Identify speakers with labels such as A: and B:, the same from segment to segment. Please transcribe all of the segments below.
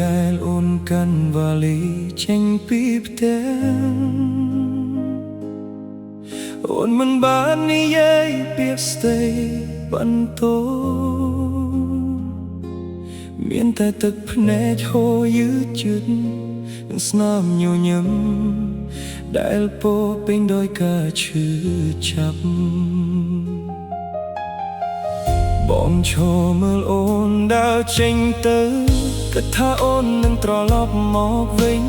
A: ដែលអូនកាន់វ៉ាលីចេញពីផ្ទះអូនមិនបាននិយាយពាក្យស្ដីបន្ទោមានតែទឹកភ្នែកហូរយឺតយឺតនឹងស្នាមញញឹមដែលពោពេញដោយការឈឺចាប់បងឈរមើលអូនដើរចេញទៅគិតថាអូននឹងត្រឡប់មកវិញ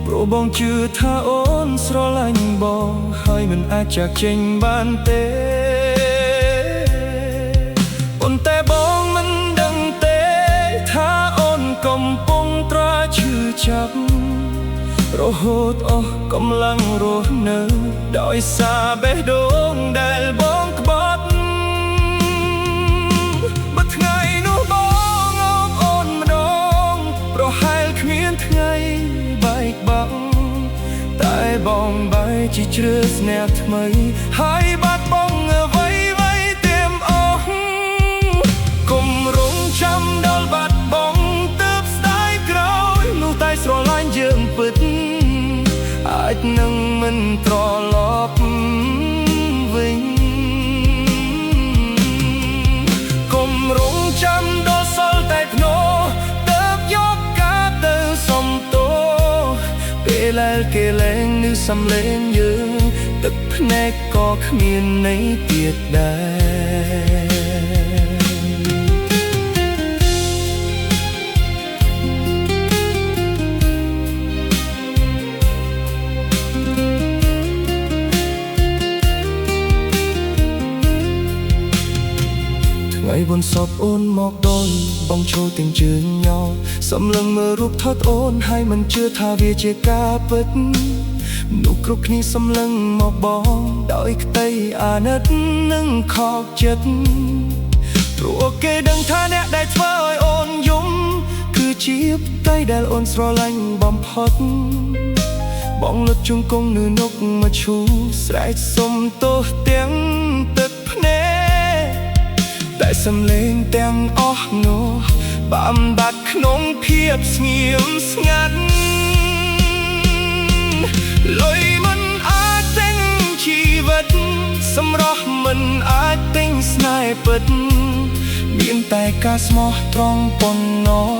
A: ព្រោះបងជឿថាអូនស្រឡាញ់បងហើយមិនអាចចាកចេញបានទេប៉ុន្តែបងមិនដឹងទេថាអូនកំពុងត្រាឈឺចាប់រហូតអស់កម្លាំងរស់នៅដោយសារបេះដូងដែលបងក្បត់មួយថ្ងៃនោះបងអបអូនម្ដងប្រហែលគ្មានថ្ងៃបែកបាក់តែបងបែកជាជ្រើស្នះថ្មីហើយបាត់បង់អ្វីៗទាំងអស់គុំរងចាំដល់បាត់បង់ទើបស្ដាយក្រោយនោះតែស្រឡាញ់យើងពិតអាចនឹងមិនត្រឡប់វិញគុំរងចាំដល់សល់តែភ្នោទើបយកការទៅសំទោពេលដែលគេលែងឮសំឡេងយើងទឹកភ្នែកក៏គ្មានន័យទៀតដែរថ្ងៃបុណ្យសពអូនមកដល់បងឈរទាំងជើងញោសម្លឹងមើលរូបថតអូនហើយមិនជឿថាវាជាការពិតមនុស្សគ្រប់គ្នាសម្លឹងមកបងដោយក្តីអាណិតនិងខកចិត្តព្រោះគេដឹងថាអ្នកដែលធ្វើឲ្យអូនយំគឺជាផ្ទៃដែលអូនស្រឡាញ់បំផុតបងលុតជង្គង់នៅនុកមកឈូស្រែកសុំទោសទាំងទឹកភ្នែកតែសំឡេងទាំងអស់នោះបំបត្តិក្នុងភាពស្ងៀមស្ងាត់លុយមិនអាចទិញជីវិតសម្រស់មិនអាចទិញស្នេហ៍ពិតមានតែការស្មោះត្រង់ប៉ុណ្ណោះ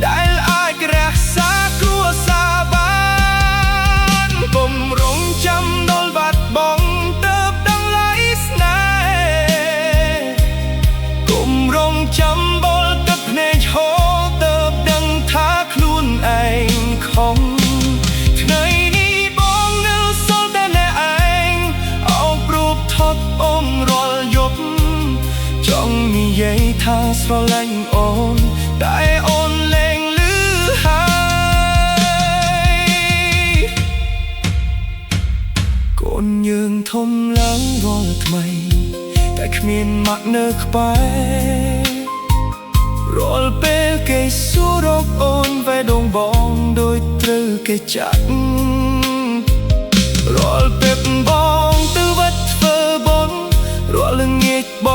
A: ដែលអាចរក្សាគ្រួសារបានគុំរងចាំដល់បាត់បង់ទើបដឹងឡើយស្នេហ៍គុំរងចាំបលទឹកភ្នែកហូរទើបដឹងថាខ្លួនឯងខំថ្ងៃនេះបងនៅសល់តែអ្នកឯងអោបរូបថតអូនរាល់យប់ចង់និយាយថាស្រឡាញ់អូនតែអូនលែងឮហើយកូនយើងធំឡើងរាល់ថ្មីតែគ្មានម៉ាក់នៅក្បែររាល់ពេលគេសួររកអូនវេដងបងដូចត្រូវគេចាក់រាល់ពេលបងទៅវត្តធ្វើបុណ្យរាល់ល្ងាចប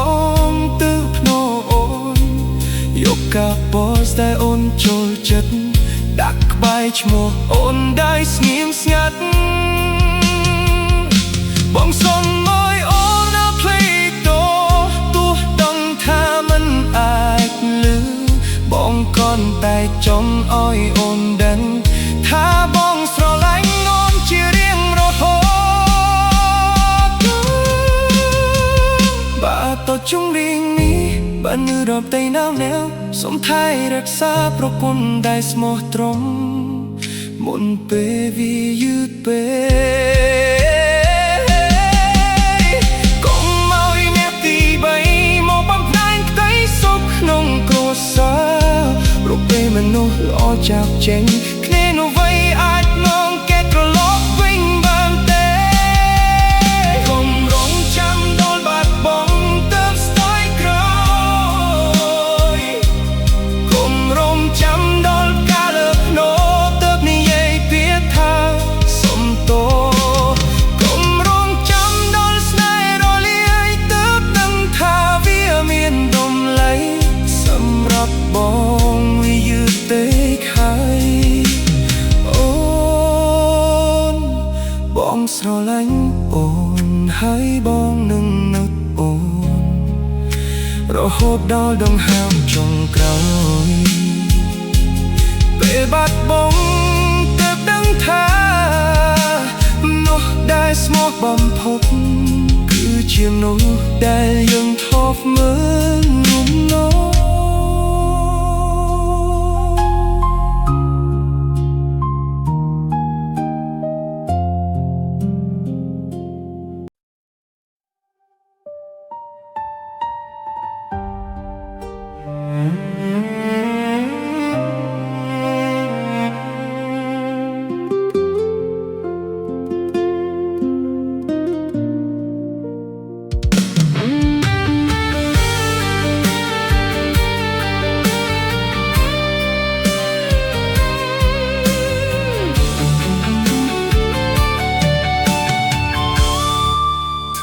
A: ងទៅភ្នោអូនយកកាបូសតែអូនចូលចិត្តដាក់ក្បែរឈ្មោះអូនได้ស្ងៀមស្ងាត់បងសុំឲ្យអូនភ្លេចទោសទោះដឹងថាមិនអាចលឺបងគ្រាន់តែចង់ឲ្យអូនដឹងថាបងស្រឡាញ់អូនជារៀងរហូតបាទតជុំរៀងនេះបាននឺរាប់តែណៅណាវសុំថែរក្សាប្រពន្ធដែលស្មោះត្រង់មុនពេលវាយឺតពេកកុំឲ្យអ្នកទី3មកបំផ្លាញក្តីសុខក្នុងគ្រួសារព្រោះពេលមនុស្សល្អចាកចេញគ្នានោះវ័យអាចមកគេត្រឡប់វិញបានទេកុំរងចាំដល់បាត់បង់ទើបស្ដាយក្រោយគុំរងចាំដល់ការលើភ្នោទើបនិយាយពាក្យថាសុំទោសគុំរងចាំដល់ស្នេហ៍រលាយទើបដឹងថាវាមានតម្លៃសម្រាប់បងវាយឺតពេក ស្រឡាញ់អូនហើយបងនឹងនឹកអូនរហូតដល់ដង្ហើមចុងក្រោយពេលបាត់បង់ទើបដឹងថានោះដែលស្មោះបំផុតគឺជានោះដែលយើងធ្លាប់មើលនំនង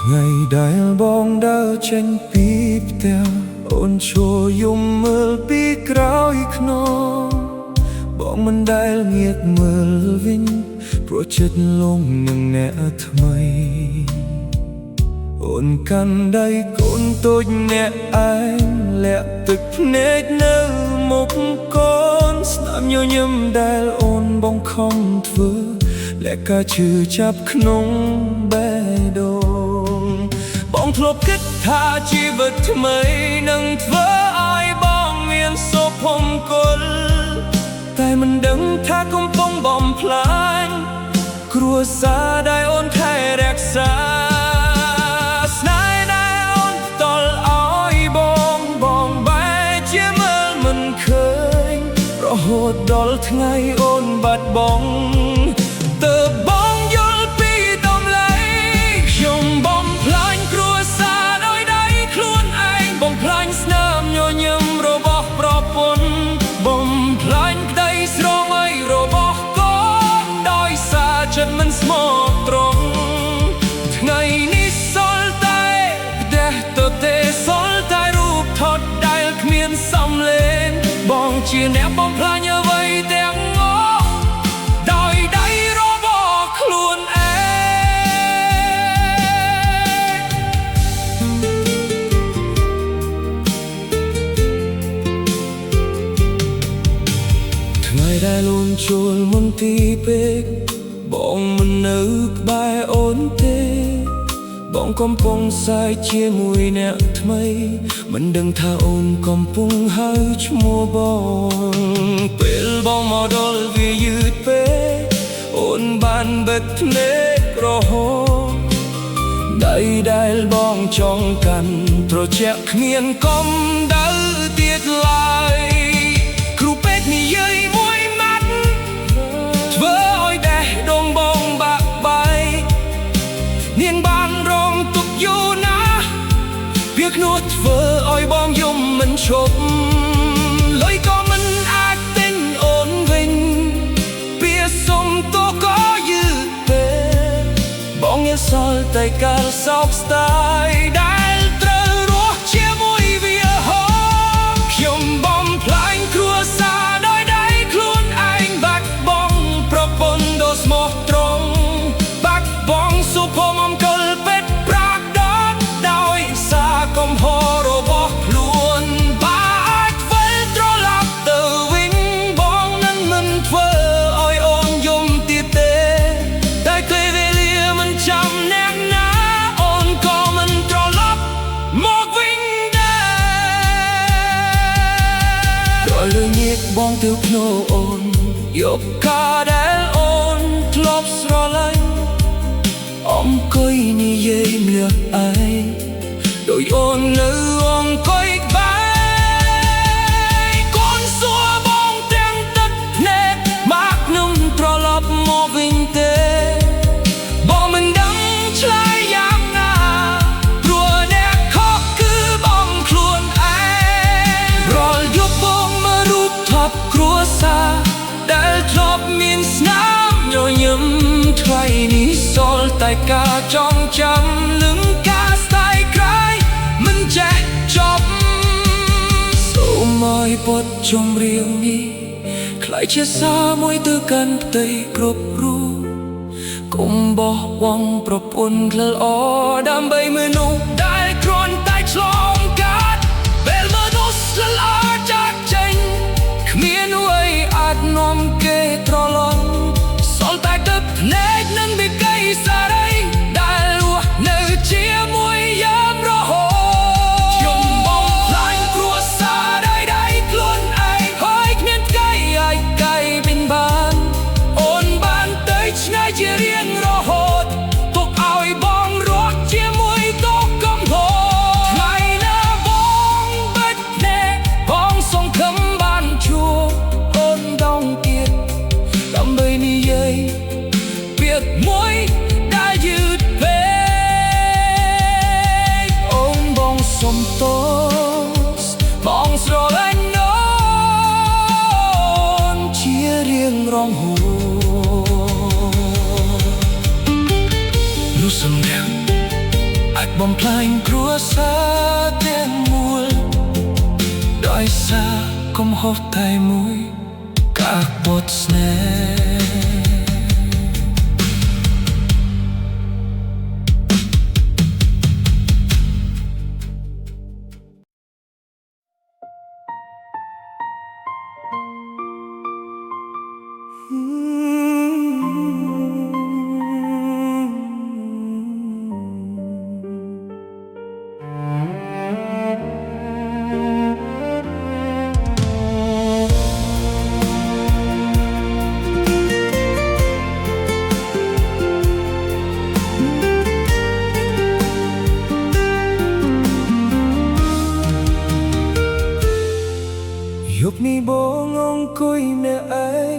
A: ថ្ងៃដែលបងដើរចេញពីផ្ទះអូនឈរយំមើលពីក្រោយខ្នងបងមិនដែលងាកមើលវិញព្រោះចិត្តលងនឹងអ្នកថ្មីអូនកាន់ដៃកូនតូចអ្នកឯងលាក់ទឹកភ្នែកនៅមុខកូនស្នាមញញឹមដែលអូនបងខំធ្វើและការឈឺចាប់ក្នុងបេះដូងបងធ្លាប់គិតថាជីវិតថ្មីនឹងធ្វើឲ្យបងមានសុភមង្គលតែមិនដឹងថាកំពុងបំផ្លាញគ្រួសារដែលអូនថែរក្សាស្នេហ៍ដែលអូនផ្ដល់ឲ្យបងបែរជាមើលមិនឃើញរហូតដល់ថ្ងៃអូនបាត់បង់ទើបបងយល់ពីតម្លៃខ្ញុំបំផ្លាញគ្រួសារដោយដៃខ្លួនឯងបំផ្លាញស្នាមញញឹមរបស់ប្រពន្ធបំផ្លាញក្តីស្រមៃរបស់កូនដោយសារចិត្តមិនស្មោះត្រង់ថ្ងៃនេះសល់តែផ្ទះទទេសល់តែរូបថតដែលគ្មានសំឡេងបងជាអ្នកបំផ្លាញអ្វីទាំងដែលលូនជួលមន្ទីរពេកបងមិននៅក្បែរអូនទេបងកំពុងសើចជាមួយអ្នកថ្មីមិនដឹងថាអូនកំពុងហៅឈ្មោះបងពេលបងមកដល់វាយឺតពេកអូនបានបិទភ្នែករហូតដៃដែលបងចង់កាន់ត្រជាក់គ្មានកំដៅទៀតឡើយគ្រូពេទ្យនិយាយធ្វើឲ្យដេះដងបងបាក់បាយនាងបានរងទុក្ខយូរណាស់វាខ្នោះធ្វើឲ្យបងយំមិនឈប់លុយក៏មិនអាចទិញអូនវិញពាក្យសុំទោសក៏យឺតពេកបងងាកសល់តែការសោកស្ដាយដែលត្រូវរស់ជាមួយវាហូរខ្ញុំបំផ្លាញគ្រួសារដោយដៃខ្លួនឯងបាត់បង់ប្រពន្ធដ៏ស្មោះត្រង់បាត់បង់សុភមង្គលពេទ្យប្រាកដដោយសារកំហុសរបស់ខ្លួនបើអាចវិលត្រឡប់ទៅវិញបងនឹងមិនធ្វើឲ្យអូនយំទៀតទេតែពេលវេលាមិនចាំអ្នកណាអូនក៏មិនត្រឡប់មកវិញដែរដោយលើញៀកបងទៅភ្នោអូនយកការដែលអូនធ្លាប់ស្រឡាញ់អង្គុយនិយាយម្លឹះឯងដោយអូននៅអង្គុយក្បែរកូនសួរបងទាំងទឹកភ្នែកមកខ្ញុំត្រឡប់មកវិញទេបងមិនដឹងឆ្លើយយ៉ាងណាព្រោះអ្នកខកគឺបងខ្លួនឯងរាល់យប់បងមើលរូបថតគ្រួសារដែលធ្លាប់មានស្នាមញញឹមថ្ងៃនេះសល់តែការចងចាំនឹងការស្ដាយក្រោយមិនចេះចប់សូមឲ្យបទចម្រៀងនេះក្លាយជាសារមួយទៅកាន់ផ្ទៃគ្រប់រូប គុំបោះបង់ប្រពន្ធក្លិលអដើម្បីមនុស្សដែលគ្រាន់តែឆ្លងកាត់ពេលមនុស្សស្លាប់ចាក់ចេញគ្មានអ្វីអាចនាំគេត្រឡប់សល់តែទឹកភ្នែកនិងវិក័យសារីដែលរស់នៅជាមួយយ៉ាងរហូតខ្ញុំបងខ្លាញ់គ្រួសារใดៗខ្លួនឯងហើយគ្មានថ្ងៃអាចកែបិណ្ឌបានអូនបានទៅឆ្ងាយជារៀងរហូតទុកឲ្យបងរស់ជាមួយទោសកំហុសថ្ងៃណាបងបិទភ្នែកបងសង្ឃឹមបានជួបអូនដងទៀតដើម្បីនិយាយពាក្យមួយដែលយឺតពេកអូនបងសុំទោសបងស្រឡាញ់អូនជារៀងរងហួរรู้สึกแล้วអាចបំផ្លាញគ្រួសារទាំងមូលដោយសារកំហុសតែមួយការបត់ស្នេយប់នេះបងអង្គុយនៅឯង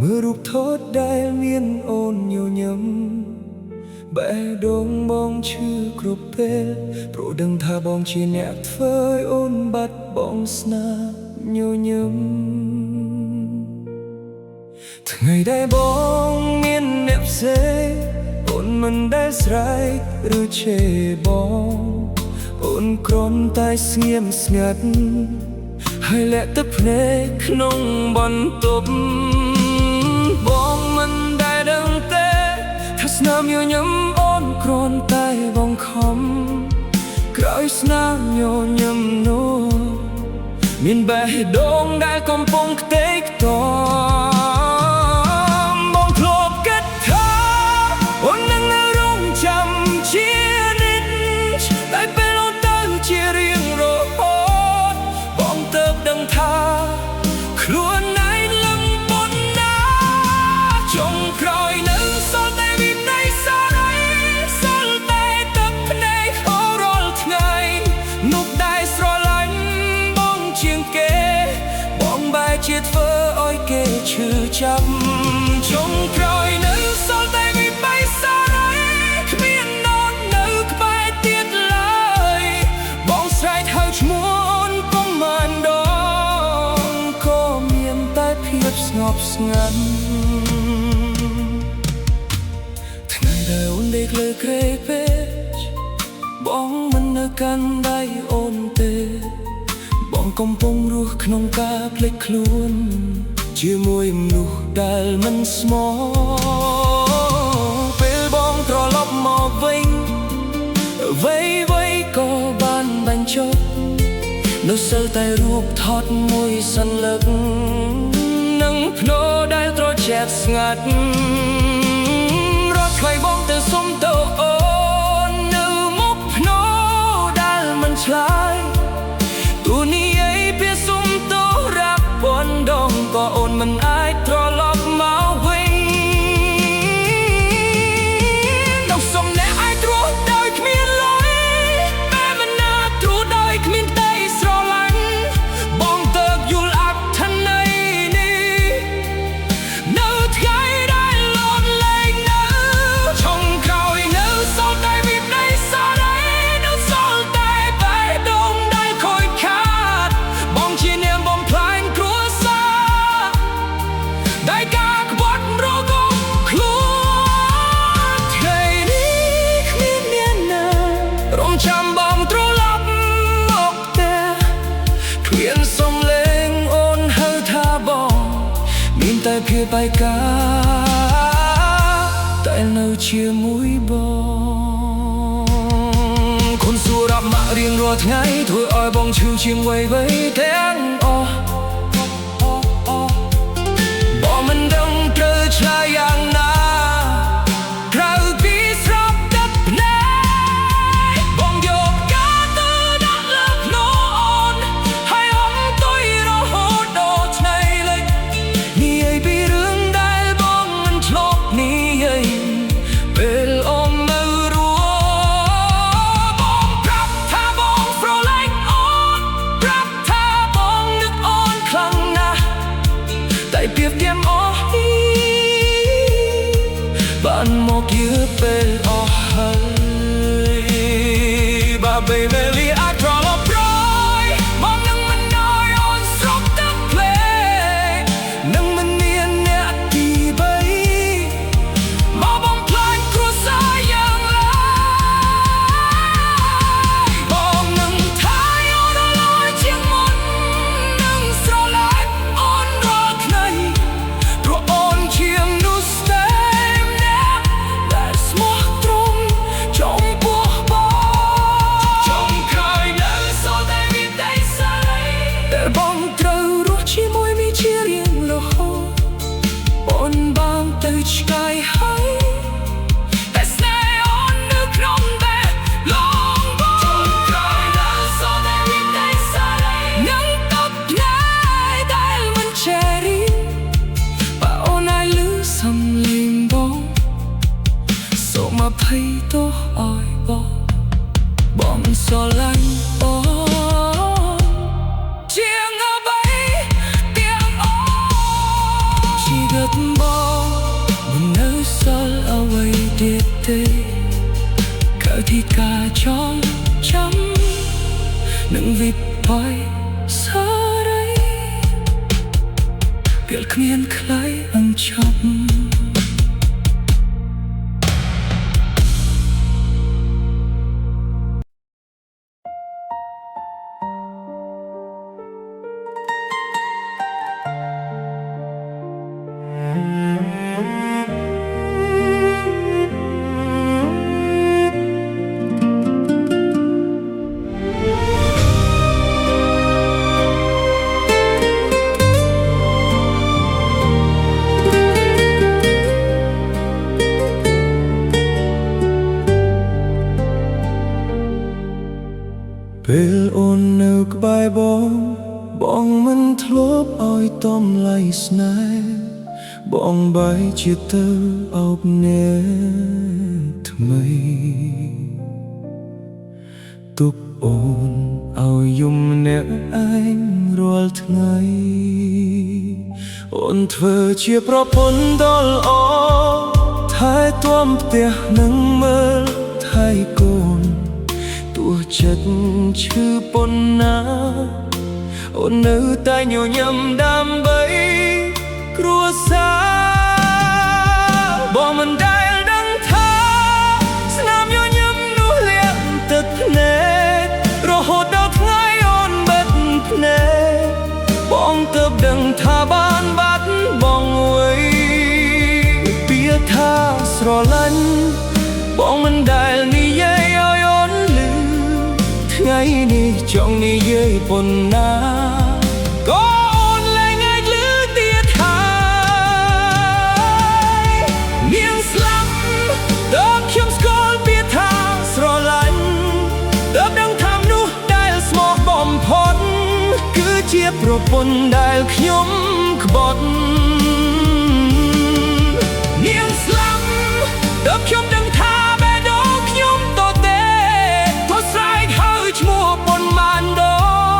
A: មើលរូបថតដែលមានអូនញញឹមបេះដូងបងឈឺគ្រប់ពេលព្រោះដឹងថាបងជាអ្នកធ្វើឲ្យអូនបាត់បង់ស្នាមញញឹមថ្ងៃដែលបងមានអ្នកផ្សេងអូនមិនដែលស្រែកឬជេរបងអូនគ្រាន់តែស្ងៀមស្ងាត់ហើយលាក់ទឹកភ្នែកក្នុងបន្ទប់បងមិនដែលដឹងទេថាស្នាមញញឹមអូនគ្រាន់តែបង្ខំក្រោយស្នាមញញឹមនោះមានបេះដូងដែលកំពុងខ្ទេចខ្ទាំបងធ្លាប់គិតថាអូននឹងនៅរងចាំជានិច្ចតែពេលអូនទៅជារៀងរហូតបងទៅដឹងថាខ្លួនឯងលំពុនណាចុងក្រោយនឹងសល់តែវិន័យសារីសល់តែទឹកភ្នែកអូនរាល់ថ្ងៃនោះដែលស្រឡាញ់បងជាងគេបងបែរជាធ្វើឲ្យគេឈឺចាប់ចុងក្រោយនឹងសល់តែវិន័យសារីគ្មានអូននៅក្បែរទៀតឡើយបងស្រែកហៅឈ្មោះអូនពុំបានដងក៏មានតែភាពស្ងប់ស្ងាត់ថ្ងៃដែលអូនដេកលើក្រែពេកបងមិននៅកាន់ដៃអូនទេបងកំពុងរស់ក្នុងការភ្លេចខ្លួនជាមួយមនុស្សដែលមិនស្មោះពេលបងត្រឡប់មកវិញអ្វីៗក៏បានបញ្ចប់នៅសល់តែរូបថតមួយសន្លឹកនិងភ្នោដែលត្រជាក់ស្ងាត់រាល់ថ្ងៃបងទៅសុំទៅអូននៅមុខភ្នោដែលមិនឆ្លើយទូនេះឯងពីសុំទៅรักពន់ដងក៏អូនមិនអាចត្រឡប់មកវិញต้องសុំអ្នកអាចរស់ដោយគ្មានលុយបែបមិនណាទ្រូដោយគ្មានតែស្រឡាញ់បងទៅយល់អត្ថន័យនេះនៅថ្ងៃដែលលត់លែងនៅចុងក្រោយនៅសល់តែវិន័យសារីនៅសល់តែបេះដូងដែលខូចខាតបងជាអ្នកបំផ្លាញគ្រួសារដែលការក្បត់រកខ្លួនថ្ងៃនេះគ្មានអ្នកណារំចាំបងត្រឡប់មកទេគ្មានសំឡេងអូនហៅថាបងមានតែភាពឯកាតែនៅ ជាមួយបងគុណសួររាប់ម៉ាក់រៀងរាល់ថ្ងៃធ្វើឲ្យបងឈឺជាងអ្វីៗទាំងអស់បងមិនដឹងត្រូវឆ្លើយយ៉ាងណាក្រៅពីស្របទឹកភ្នែកបងយកការទៅដាក់លើភ្នំអូនហើយអន់ទុយរហូតដល់ថ្ងៃលេចនិយាយពីរឿងដែលបងមិនឆ្លប់និយាយពេលអូននៅរស់បងប្រាប់ថាបងស្រឡាញ់អូនប្រាប់ថាបងនឹកអូនខ្លាំងណាស់តែពីទៀមអូនបានមកយឺពេលអស់ហើយបា baby អាចប្រឡប់ប្រយមកនឹងមិនnóiអូនស្រប់ទឹកភ្លេងនឹងមិនមានអ្នកទីបីមកបងខ្លាចគ្រួសារយ៉ាងឡើយបងនឹងថាអូនរលួយជាងមុននឹងស្រឡាញ់អូនរាល់ថ្ងៃព្រោះអូនជាមនុស្សតែដែលស្មោះត្រង់ចំពោះបងចង់ក្រោយនៅសល់តែវិតៃស្រីតែបងត្រូវរស់ជាមួយមីជារៀងរហូតអូនបានទៅឆ្ងាយហើយតែស្នេហ៍អូននៅក្នុងតែឡងបងចង់ក្រោយនៅសល់តែវិតៃស្រីនឹងតបណែដែលមិនចេះរៀនបើអូនឲ្យលឺសំឡេងបងសូមអភ័យទោសឲ្យបងស្រឡាញ់អូនជាងអ្វីទាំងអស់ជីវិតបងមិននៅសល់អ្វីទៀតទេក្រៅពីការចងចាំនឹងវិប័យសារីពេលគ្មានខ្លៃអញ្ចឹងពេលអូននៅក្បែរបងមិនធ្លាប់ឲ្យតំឡៃស្នេហ៍បងបែរជាទៅអោបអ្នកថ្មីទុកអូនឲ្យយំអ្នកឯងរាល់ថ្ងៃអូនធ្វើជាប្រពន្ធដ៏ល្អថែទាំផ្ទះនិងមើលថែកូនទោះចិត្តឈឺប៉ុណ្ណាអូននៅតែញញឹមដើម្បីគ្រួសារបងមិនដែលដឹងថាស្នាមញញឹមនោះលាក់ទឹកភ្នែករហូតដល់ថ្ងៃអូនបិទភ្នែកបងទើបដឹងថាបានបាត់បងអ្វីពាក្យថាស្រឡាញ់បងមិនដែលនិយាយឲ្យអូនឮថ្ងៃនេះចង់និយាយប៉ុណ្ណាក៏អូនលែងអាចឮទៀតហើយនាងស្លាប់ដល់ខ្ញុំស្គាល់ពាក្យថាស្រឡាញ់ដល់ដឹងថាមនុស្សដែលស្មោះបំផុតគឺជាប្រពន្ធដែលខ្ញុំក្បត់នាងស្លាប់ដល់ខ្ញុំដឹងថាបេះដូងខ្ញុំតទេទោះស្រែកហើយឈ្មោះប៉ុន្មានដ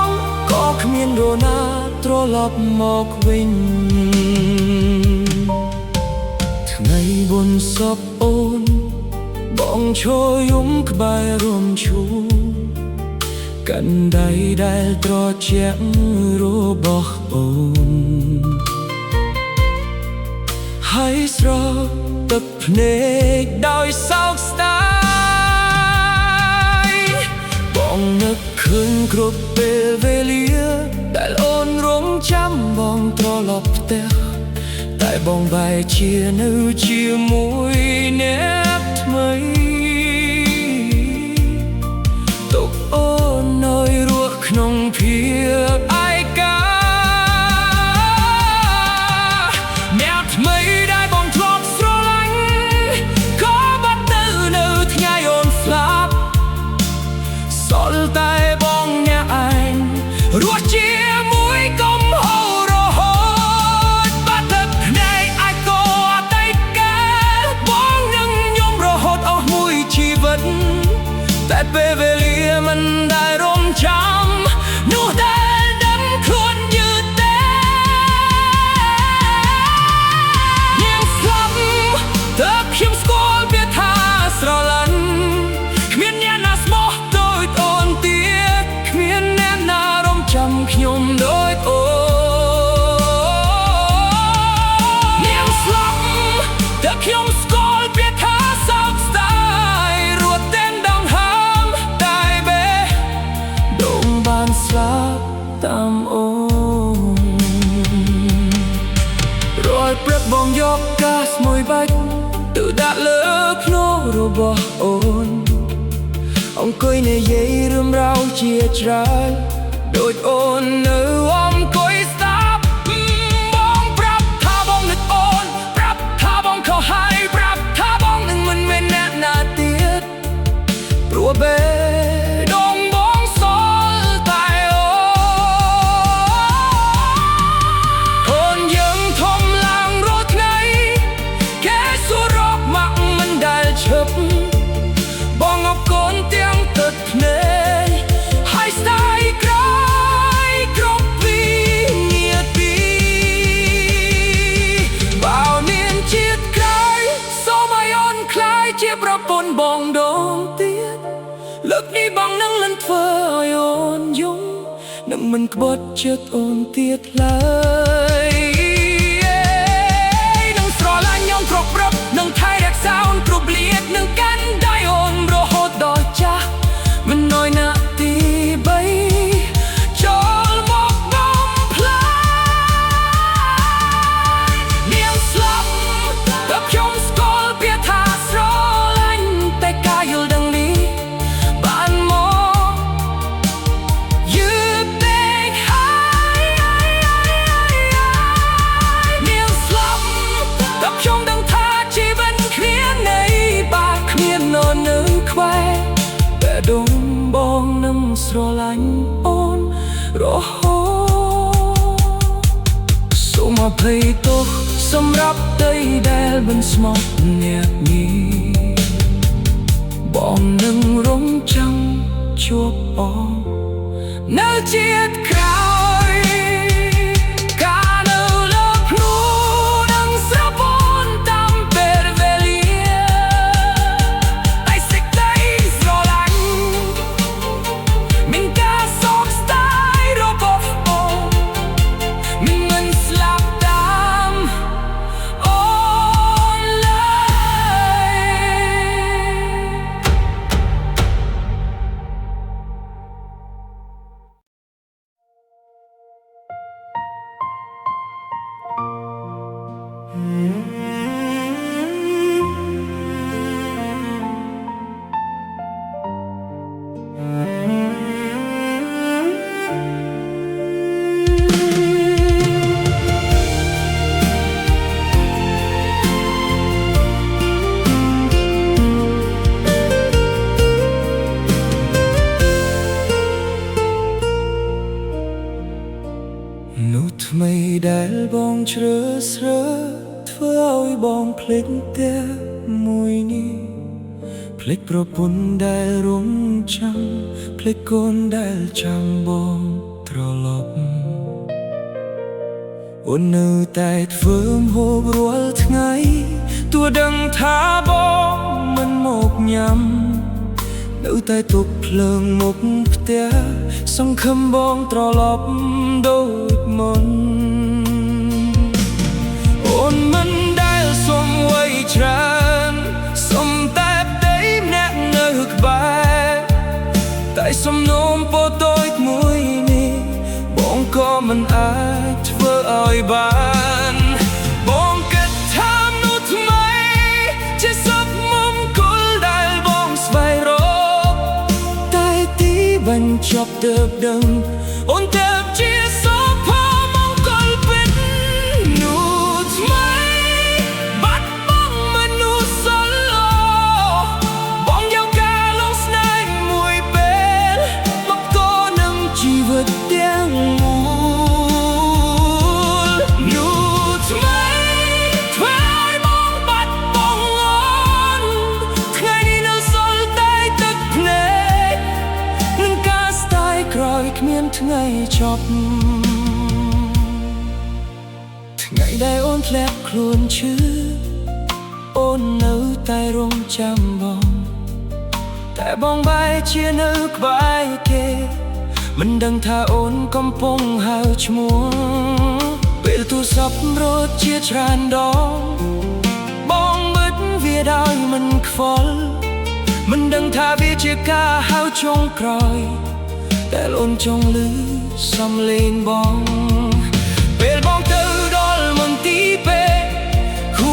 A: ងក៏គ្មាននរណាត្រឡប់មកវិញថ្ងៃបុណ្យសពអូនបងឈរយំក្បែររំឈូកាន់ដៃដែលត្រជាក់របស់អូនហើយស្រក់ទឹកភ្នែកដោយសោកស្ដាយបងនឹកឃើញគ្រប់ពេលវេលាដែលអូនរងចាំបងត្រឡប់ផ្ទះតែបងបែរជានៅជាមួយអ្នក កកាសមួយបាច់ទៅដាក់លើភ្នូររបស់អូនអង្គុយនិយាយរឿងរ៉ាវជាច្រើនដូចអូននៅអង្គុយស្ដាប់បងប្រាប់ថាបងនឹកអូនប្រាប់ថាបងខុសហើយប្រាប់ថាបងនឹងមិនមែនអ្នកណាទៀតព្រោះបេះដូងបងសល់តែអូនយើងធំឡើងរាល់ថ្ងៃគេសួររកមកមិនដែលឈប់បងអបកូនទាំងទឹកភ្នែកហើយស្ដាយក្រោយគ្រប់ពីងារទីបើមានជាតិក្រោយសូមឲ្យអូនខ្លាយជាប្រពន្ធបងដងទៀតលើកនេះបងនឹងលិនធ្វើឲ្យអូនយំនឹងមិនក្បត់ចិត្តអូនទៀតឡើយនឹងស្រឡាញ់ញោមគ្រប់ប្រាប់នឹងថែរក្សាអូនគ្រប់លៀតនឹងកាន់ដៃអូនរហូតដល់ចាស់មិនណយណាទី3ចូលមកបំផ្លាញនាងស្លាប់តែខ្ញុំស្គាល់ពាក្យថាស្រឡាញ់តែការយល់ដឹងនេះបានមកយឺតពេកហើយនាងស្លាប់តែខ្ញុំដឹងថាជីវិតគ្នានៃបាក់គ្មាននរនឹងខ្វែតែដងបងនឹងស្រឡាញ់អូនរហូតសូមអភ័យទោសសម្រាប់ដីដែលមិនស្មោះអ្នកនេះបងនឹងរងចាំជួបបងនៅជាតិក្រោយការនៅលើភ្នូរនឹងស្រពន់តាមពេលវេលាតែសេចក្ដីស្រឡាញ់មានការសោកស្ដាយរបស់បងមិនស្លាប់តាមអូនឡើនោះថ្មីដែលបងជ្រើសរើសធ្វើឲ្យបងភ្លេចតែមួយនេះភ្លេចប្រពន្ធដែលរងចាំភ្លេចកូនដែលចាំបងត្រឡប់អូននៅតែធ្វើម្ហូបរាល់ថ្ងៃទោះដឹងថាបងមិនមកញ៉ាំនៅតែទុកភ្លើងមុខផ្ទះសង្ឃឹមបងត្រឡប់ដូចមុនអូនមិនដែលសុំអ្វីច្រើនសុំតែប្តីម្នាក់នៅក្បែរតែសំណូមពរតូចមួយនេះបងក៏មិនអាចធ្វើឲ្យបានបងគិតថាមនុស្សថ្មីជាសុខមង្គលដែលបងស្វែងរកតែទីបញ្ចប់ទើបដឹងអូនទើបជាសុភមង្គលពិតនោះថ្មីបាត់បង់មនុស្សសឡោបងយកការលងស្នេហ៍មួយពេលមកតនឹងជីវិតទាំងមូលនោះថ្មីធ្វើឲ្យបងបាត់បង់អូនថ្ងៃនេះនៅសល់តែទឹកភ្នែកនឹងការស្ដាយក្រោយគ្មានថ្ងៃចប់ថ្ងៃដែលអូនធ្លាក់ខ្លួនឈឺអូននៅតែរងចាំបងតែបងបែរជានៅក្បែរគេមិនដឹងថាអូនកំពុងហៅឈ្មោះពេលទូរស័ព្ទរត់ជាច្រើនដងបងបិទវាដោយមិនខ្វល់មិនដឹងថាវាជាការហៅចុងក្រោយតែអូនចង់ឮសំឡេងបងពេលបងទៅដល់មន្ទីរពេទ្យគូ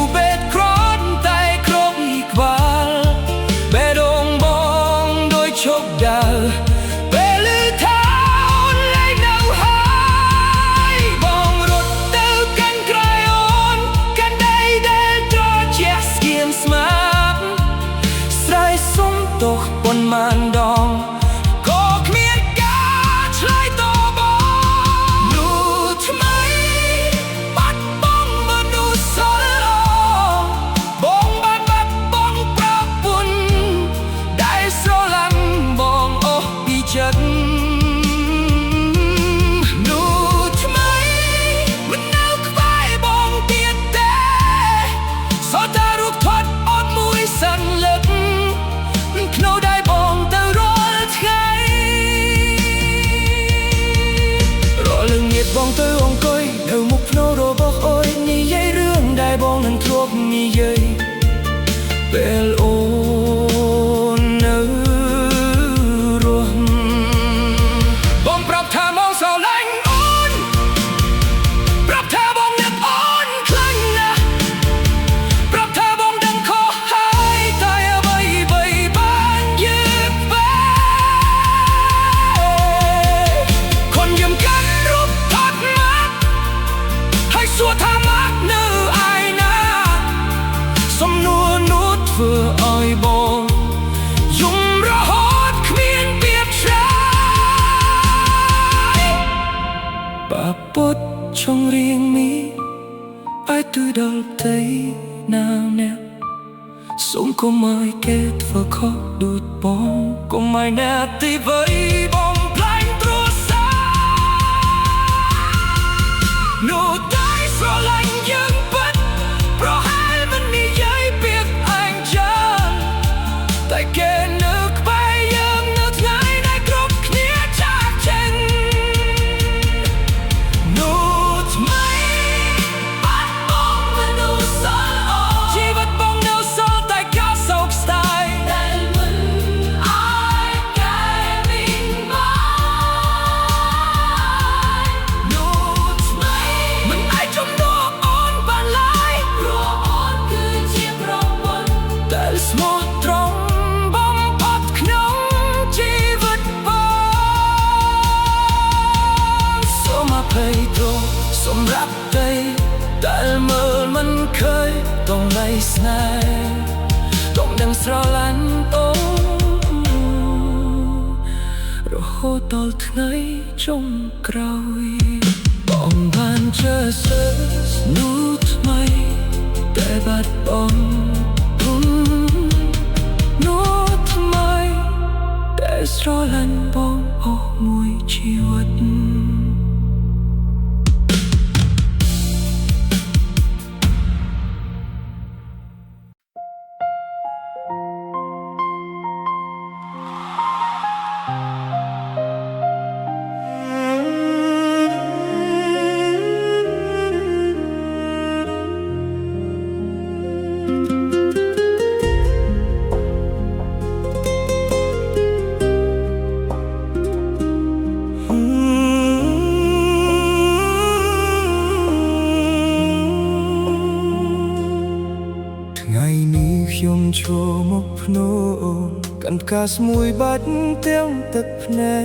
A: trong riêng mi ai từ đầu thấy nào nè sống có mai kết và khó đụt bóng có mai nè thì với bóng lạnh trôi xa nụ tay xóa lạnh nhưng vẫn pro hai vẫn đi dây biết anh chân tại kề nước bay nhưng nước ngay này group kia chắc chân nụ mây bắt bóng và nụ sol chỉ bắt bóng nêu sol tại cá sấu style tại mình ai cái mình mãi nụ mây mình ai trong đó ôn bàn lại pro ôn cứ chia pro ôn tại small trong bóng bóp nóng chỉ vượt bóng số mà phải đồ số rap đây tại mơ mình khơi tông lấy snai tông đang sờ lăn tông rồi hô tol ngay trong crowd bóng bàn chờ sơ nút mây để bắt bóng nút mây để sờ lăn bóng ô mùi chiềuខ្ញុំចូលមកភ្នូកាន់ផ្កាស្មួយបាច់ទាំងទឹកភ្នែ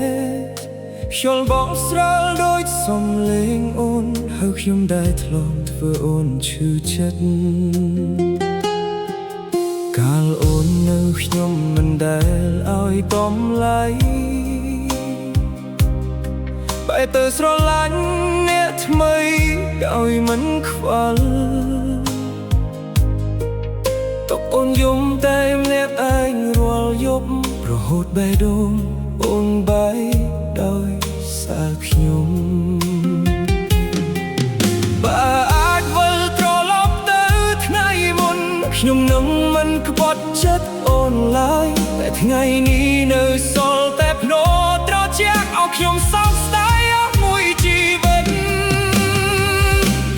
A: កខ្យល់បក់ស្រាលដូចសំឡេងអូនហើយខ្ញុំដែលធ្លាប់ធ្វើអូនឈឺចិត្តកាលអូននៅខ្ញុំមិនដែលឲ្យតម្លៃបែរទៅស្រឡាញ់អ្នកថ្មីដោយមិនខ្វល់អូនយំតែម្នាក់ឯងរាល់យប់រហូតបេះដូងអូនបាយដោយសារខ្ញុំបើអាចវិលត្រឡប់ទៅថ្ងៃមុនខ្ញុំនឹងមិនក្បត់ចិត្តអូនឡើយតែថ្ងៃនេះនៅសល់តែភ្នោត្រជាក់ឲ្យខ្ញុំសោកស្ដាយអស់មួយជីវិត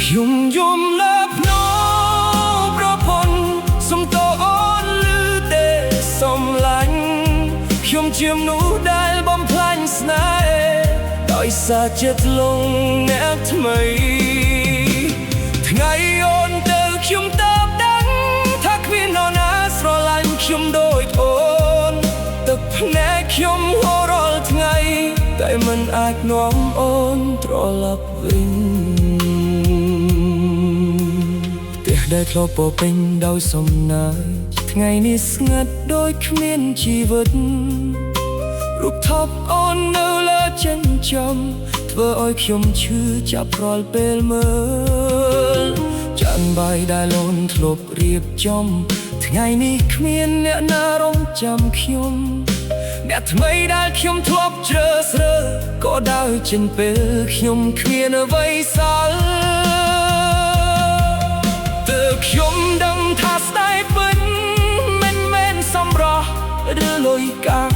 A: ខ្ញុំយំលើភ្នោប្រពន្ធសុំតអូនលឺទេសំឡាញ់ខ្ញុំជាមនុស្សដែលបំផ្លាញស្នេហ៍ដោយសារចិត្តលងអ្នកថ្មីថ្ងៃអូនទៅខ្ញុំតើបដឹងថាគ្មាននរណាស្រឡាញ់ខ្ញុំដូចអូនទឹកភ្នែកខ្ញុំហូររាល់ថ្ងៃតែមិនអាចនាំអូនត្រឡប់វិញដែលធ្លាប់ពោពេញដោយសំណាយថ្ងៃនេះស្ងាត់ដូចគ្មានជីវិតរូបថប់អូននៅលើចិញ្ចើមធ្វើឲ្យខ្ញុំឈឺចាប់រាល់ពេលមើលចានបាយដែលអូនធ្លាប់រៀបចំថ្ងៃនេះគ្មានអ្នកណារងចាំខ្ញុំអ្នកថ្មីដែលខ្ញុំធ្លាប់ជ្រើសរើសក៏ដើរចេញពេលខ្ញុំគ្មានអ្វីសល់ខ្ញុំដឹងថាស្ដាយពិតមិនមែនសម្រស់ឬលុយកាំង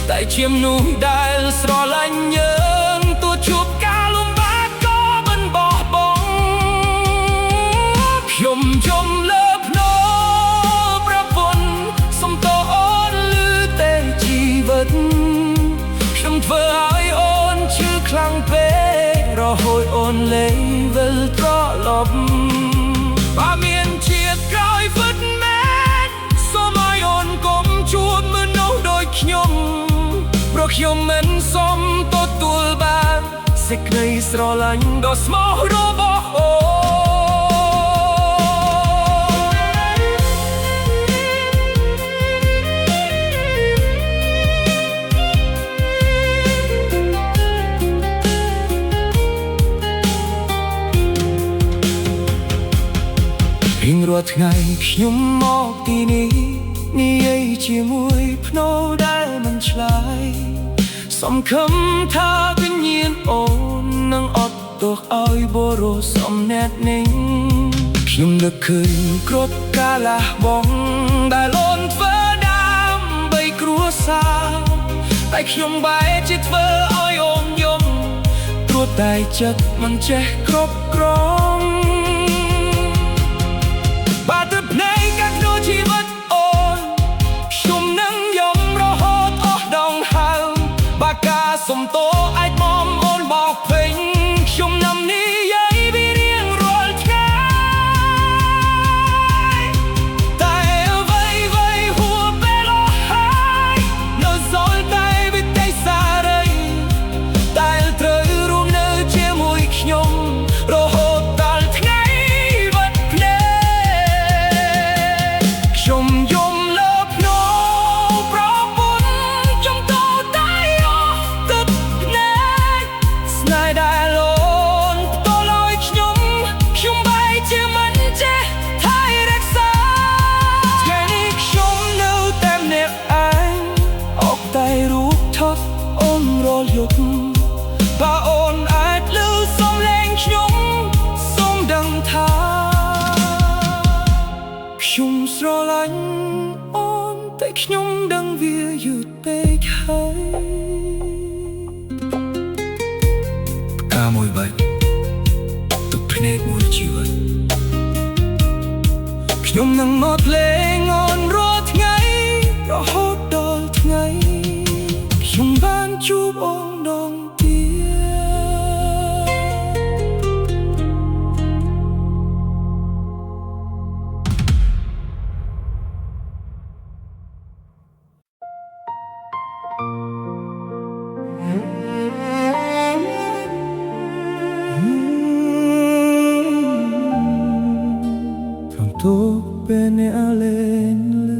A: តែជាមនុស្សដែលស្រឡាញ់យើងទោះជួបការលំបាកក៏មិនបោះបង់ខ្ញុំយំលើភ្នោប្រពន្ធសុំតអូនលឺទេជីវិតខ្ញុំធ្វើឲ្យអូនឈឺខ្លាំងពេករហូតអូនលែងវិលត្រឡប់បើមានជាតិក្រោយពិតមែនសូមឲ្យអូនកុំជួបមនុស្សដូចខ្ញុំព្រោះខ្ញុំមិនសមទទួលបានសេចក្តីស្រឡាញ់ដ៏ស្មោះរបស់អូន រៀងរាល់ថ្ងៃខ្ញុំមកទីនេះនិយាយជាមួយភ្នោដែលមិនឆ្លើយសង្ឃឹមថាវិញ្ញាណអូននឹងអត់ទោសឲ្យបរិសុទ្ធអ្នកនេះខ្ញុំនឹកឃើញគ្រប់កាលះបង់ដែលអូនធ្វើដើម្បីគ្រួសារតែខ្ញុំបែរជាធ្វើឲ្យអូនយំព្រោះតែចិត្តមិនចេះគ្រប់គ្រងបាត់ទៅភ្នែកកាត់ក្នុងជីវិតអូនខ្ញុំនឹងយំរហូតអស់ដងហើមបាកាសុំទោសអាចមកអូនមកពេញខ្ញុំនាំនិយាយពីរៀងរាល់ថ្ងៃតែអ្វីហួសពេលអស់ហើយនៅសល់តែវិធីសាស្ត្រតែត្រូវរួមនៅជាមួយខ្ញុំរហូតដល់ថ្ងៃវត្តភ្នែកខ្ញុំយំលើភ្នោប្រពន្ធខ្ញុំទៅតែអស់ទឹកភ្នែកស្នេហ៍ដែលអូនផ្ទល់ឲ្យខ្ញុំបែរជាមិនចេះថែរក្សាថ្ងៃនេះខ្ញុំនៅតែម្នាក់ឯងអុកតែរូបថតអូនរាល់យប់បើអូនអាចលឺសំឡេងខ្ញុំសូមដឹងថាខ្ញុំស្រឡាញ់អូនតែខ្ញុំដឹងវាយឺតពេកហើយផ្កាមួយបែកទឹកភ្នែកមួយជីវិតខ្ញុំនឹងមកលេងអូនរាល់ថ្ងៃរហូតដល់ថ្ងៃខ្ញុំបានជួបអូនដងCanto bene all'enle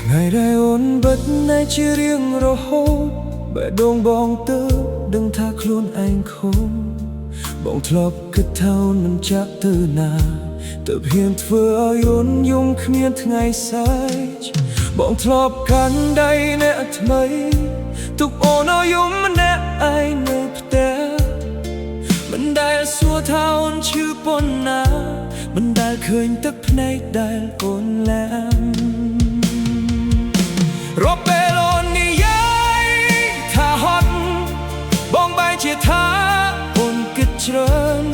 A: Ngày đây ôn bất nay chỉ riêng rồi hônបែដងបងទៅដឹងថាខ្លួនឯងខំបងធ្លាប់គិតថាមិនចាក់ទៅណាទើបហ៊ានធ្វើឲ្យអូនយំគ្មានថ្ងៃសែកបងធ្លាប់កាន់ដៃអ្នកថ្មីទុកអូនឲ្យយំម្នាក់ឯងនៅផ្ទះមិនដែលសួរថាអូនឈឺប៉ុណ្ណាមិនដែលឃើញទឹកភ្នែកដែលអូនឡាំរកពេលអូននិយាយថាហត់បងបែរជាថាអូនគិតច្រើន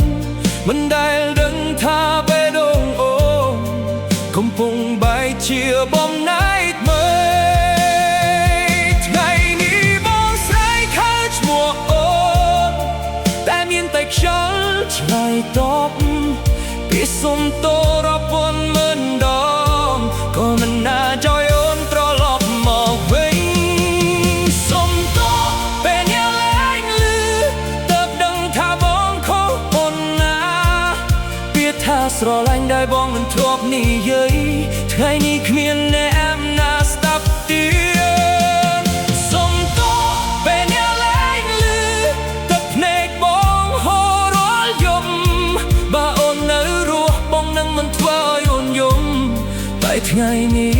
A: មិនដែលដឹងថាបេះដូងអូនកំពុងបែរជាបំណាយមើថ្ងៃនេះបងស្រែកហៅឈ្មោះអូនតែមានតែខ្យល់ឆ្លើយតបពីសុំទោសរាប់ពាន់ម៉ឺនដងក៏មិនណាចឲ្យអូនត្រឡប់មកវិញសុំទោសពេលអ្នកលែងលឺទើបដឹងថាបងខុសប៉ុណ្ណាពាក្យថាស្រឡាញ់ដែលបងមិនធ្លាប់និយាយថ្ងៃនេះគ្មានអ្នកណាស្ដាប់ទៀតសុំទោសពេលអ្នកលែងលឺទឹកភ្នែកបងហូររាល់យប់បើអូននៅរស់បងនឹងមិនធ្វើឲ្យអូនយំតែថ្ងៃនេះ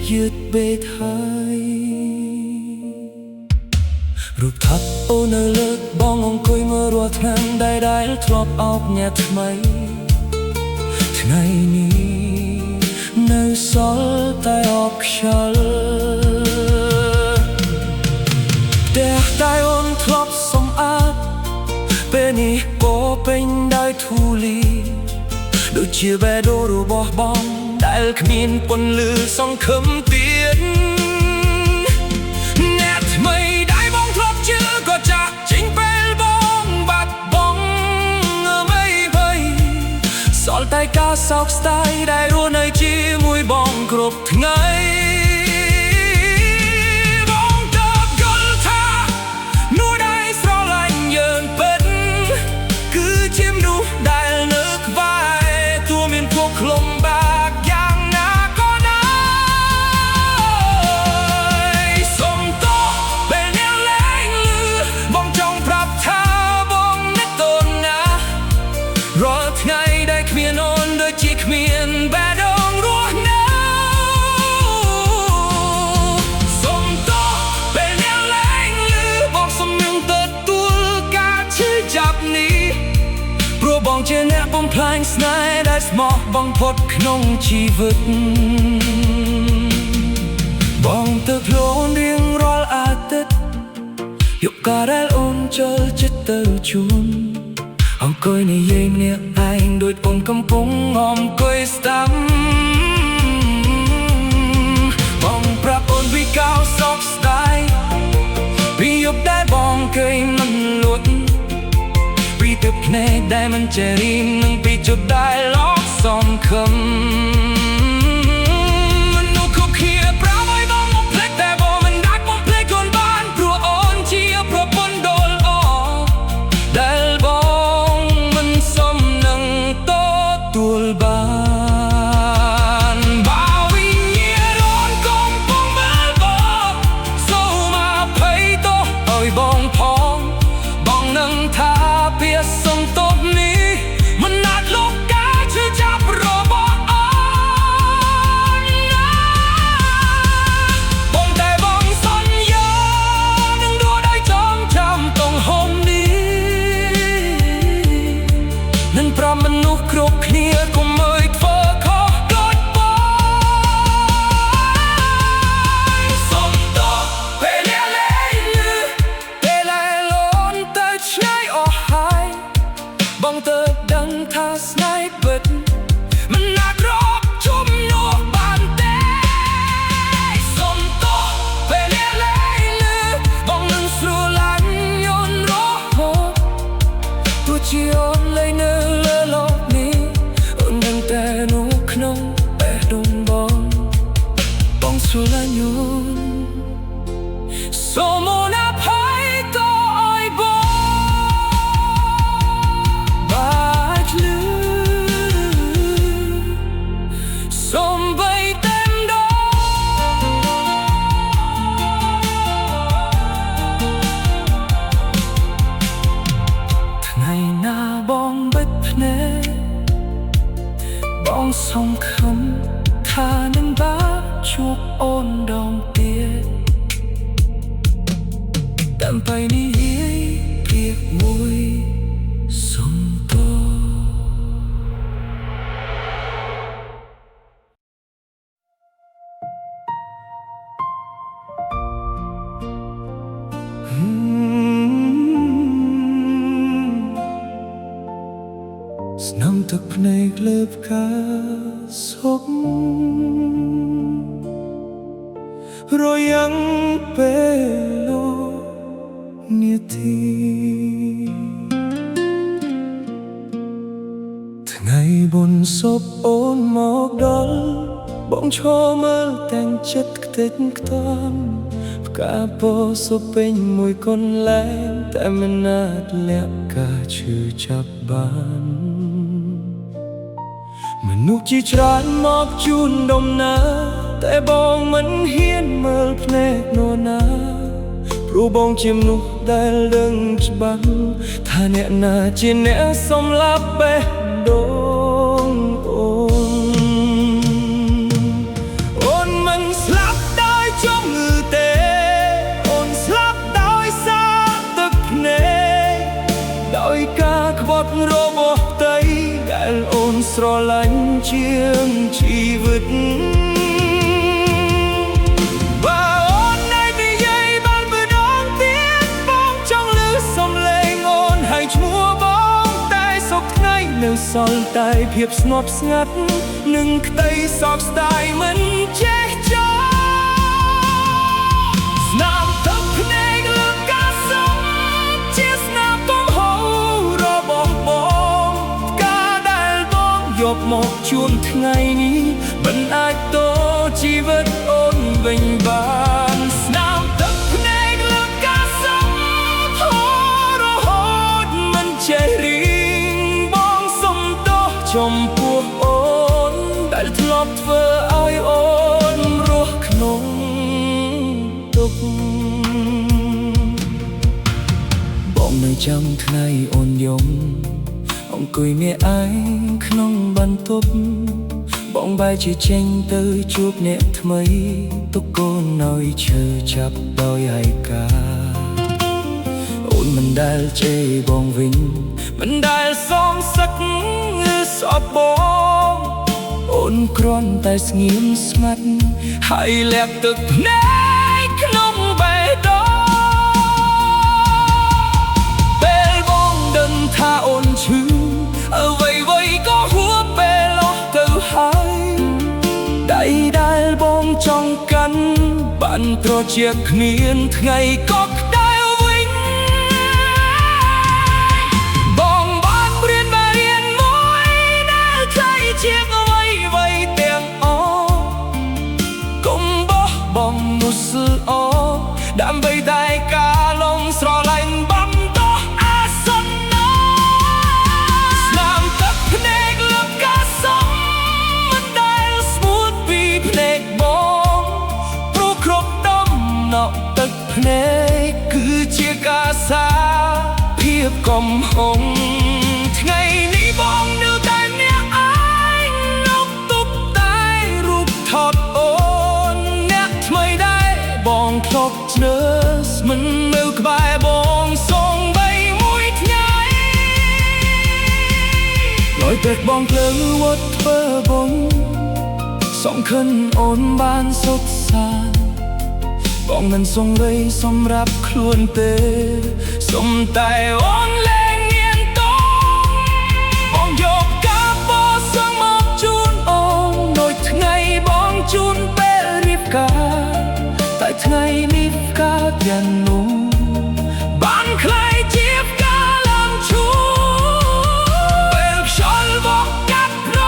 A: យឺតពេកហើយរូបថតអូននៅលើកបងអង្គុយមើលរាល់ថ្ងៃដែលធ្លាប់អោបអ្នកថ្មីថ្ងៃនេះនៅសល់តែអបខ្យល់ផ្ទះតែអូនធ្លាប់សម្អាតពេលនេះពោពេញដោយធូលីដូចជាបេះដូងរបស់បងដែលគ្មានពន្លឺសង្ឃឹមទៀតអ្នកថ្មីដែលបងធ្លាប់ជឿក៏ចាក់ចេញពេលបងបាត់បង់អ្វីសល់តែការសោកស្ដាយដែលរស់នៅជាមួយបងគ្រប់ថ្ងៃ ផ្លែងស្នេហ៍ដែលស្មោះបងផុតក្នុងជីវិតបងទៅខ្លួនរៀងរាល់អាទិត្យយកការដែលអូនចូលចិត្តទៅជូនអង្គុយនិយាយម្នាក់ឯងដូចអូនកំពុងអង្គុយស្ដាំបងប្រាប់អូនពីកៅសោកស្ដាយពីយប់ដែលបងเคยមិនលួចពីទឹកភ្នែកដែលមិនចេះរីងនឹងពីจุดដែលឡកសំខឹមមនុស្សគ្រប់គ្នាប្រាប់ឲ្យបងមកភ្លេចតែបងមិនដាច់មកភ្លេចខ្លួនបានព្រោះអូនជាប្រពន្ធដ៏ល្អដែលបងមិនសមនឹងទទួលបានបើវិញ្ញាណអូនកំពុងមើលបងសូមអភ័យទោសឲ្យបងផងបងនឹងថាពាក្យសុំទោសនេះមិនអាចលុបការឈឺចាប់របស់អូនណាបងតែបងសន្យានឹងដួលដោយចងចាំទង្ហុំនេះនឹងប្រាប់មនុស្សគ្រប់គ្នាកុំមើលធ្វើខុសដូចបងសុំទោសពេលលាលែងលឺពេលដែលអូនទៅឆ្ងាយអស់ហើយបងទៅដឹងថាស្នេហ៍ពិតមិនអាចរកជំនួសបានទេសុំទោសពេលលាលែងលឺបងនឹងស្រឡាញ់អូនរហូតទោះជាអូនលែងនៅលើโลกនេះអូនដឹងតែនៅក្នុងបេះដូងបងស្រឡាញ់អូនសូមអូនអភ័យទោសឲ្យបងបាច់លឺសូមបីតែម្ដងថ្ងៃណាបងបិទភ្នែកបងសង្ឃឹមថានឹងបានជួបអូនដងទៀតតាមបែបនេះព្រៀបមួយសុំទោសស្នំទឹកភ្នែកលើផ្កាសុខរយ៉ាងពេលលោកនាទីថ្ងៃបុណ្យសពអូនមកដល់បងឈរមើលទាំងចិត្តខ្ទេចខ្ទាំផ្កាពោសុពេញមួយកន្លែងតែមិនអាចលាក់ការឈឺចាប់បានមនុស្សជាច្រើនមកជូនដំណើរតែបងមិនហ៊ានមើលភ្នែកនរណាព្រោះបងជាមនុស្សដែលដឹងច្បាស់ថាអ្នកណាជាអ្នកសម្លាប់បេះដូងអូនមិនស្លាប់ដោយជំងឺទេអូនស្លាប់ដោយសារទឹកភ្នែកដោយការក្បត់របស់ផ្ទៃដែលអូនស្រឡាញ់ជាងជីវិតបើអូននៅនិយាយបានម្ដងទៀតបងចង់ឮសំឡេងអូនហើយឈ្មោះបងតែសពថ្ងៃនៅសល់តែភាពស្ងប់ស្ងាត់និងក្តីសោកស្ដាយមិនចេះចោលស្នាមទឹកភ្នែកលើការសុំជាស្នាមកំហុសរបស់បងការដែលបងយកមកជូនថ្ងៃនេះមិនអាចតជីវិតអូនវិញបានស្នាមទឹកភ្នែកលើការសុំរហូតមិនចេះរីងបងសុំទោសចំពោះអូនដែលធ្លាប់ធ្វើឲ្យអូនរស់ក្នុងទុក្ខបងនៅចាំថ្ងៃអូនយំអង្គុយមាឯងក្នុងបន្ទប់បងបែរជាចេញទៅជួបអ្នកថ្មីទុកកូនឲ្យឈឺចាប់ដោយឯកាអូនមិនដែលជេរបងវិញមិនដែលសងសឹក សពបងអូនគ្រាន់តែស្ងៀមស្ងាត់ហើយលាក់ទឹកភ្នែកក្នុងបេះដូងពេលបងដឹងថាអូនឈឺអ្វីក៏ហួសពេលអស់ទៅហើយដៃដែលបងចង់កាន់បានត្រជាក់គ្នាថ្ងៃក៏ក្តៅវិញបងបានរៀនមួយដែលថ្លៃជាងអ្វីទាំងអស់កុំបោះបង់នោះស្អកដើម្បីតែការលងស្រឡាញ់បំដោះអាសន្នស្នាមទឹកភ្នែកលើកកាសំមិនដែលស្ងួតពីភ្នែកបងព្រោះគ្រប់ដំណក់ទឹកភ្នែកគឺជាការសាភាពកំហុងថ្ងៃនេះបងនៅតែអ្នកឯងនៅទុកតែរូបថតអូនអ្នកថ្មីដែរបងធ្លាប់ស្នើមិននៅក្បែរបងសូម្បីមួយថ្ងៃលយពេកបងភ្លើវត្តធ្វើបងសង្ឃឹមអូនបានសុខសាន្តបងមិនសង្វេយសម្រាប់ខ្លួនទេសុំតែអូនលែងញៀនតងបងយកការបោះសងមកជូនអូនដូចថ្ងៃបងជូនពេលរៀបការតែថ្ងៃនេះកើតយ៉ាងនោះបានខ្លាយជាផ្កាឡើងឈូពេលខ្យល់បោកកាត់រ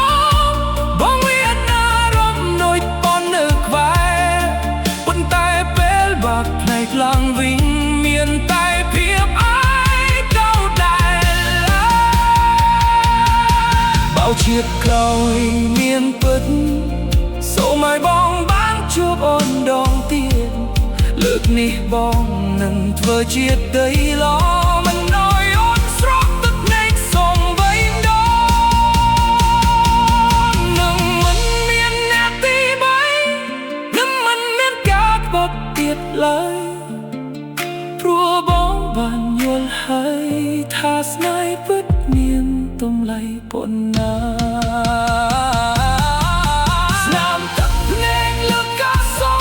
A: ងបងមានអារម្មណ៍ដូចបននៅក្បែរប៉ុន្តែពេលបាក់ផ្នែកឡើងវិញមានតែភាពអាយកោដែលបោជាតិក្រោយមានពិតសូមឲ្យបងបានជួបអូនដងទៀតលើកនេះបងនឹងធ្វើជាដីឡមិនឲ្យអូនស្រក់ទឹកភ្នែកសូមវៃដងនឹងមិនមានអ្នកទីបីនឹងមិនមានការក្បត់ទៀតឡើយព្រោះបងបានយល់ហើយថាស្នេហ៍ពិតមានតម្លៃប៉ុណ្ណាស្នាមទឹកភ្នែកលើកកាសោ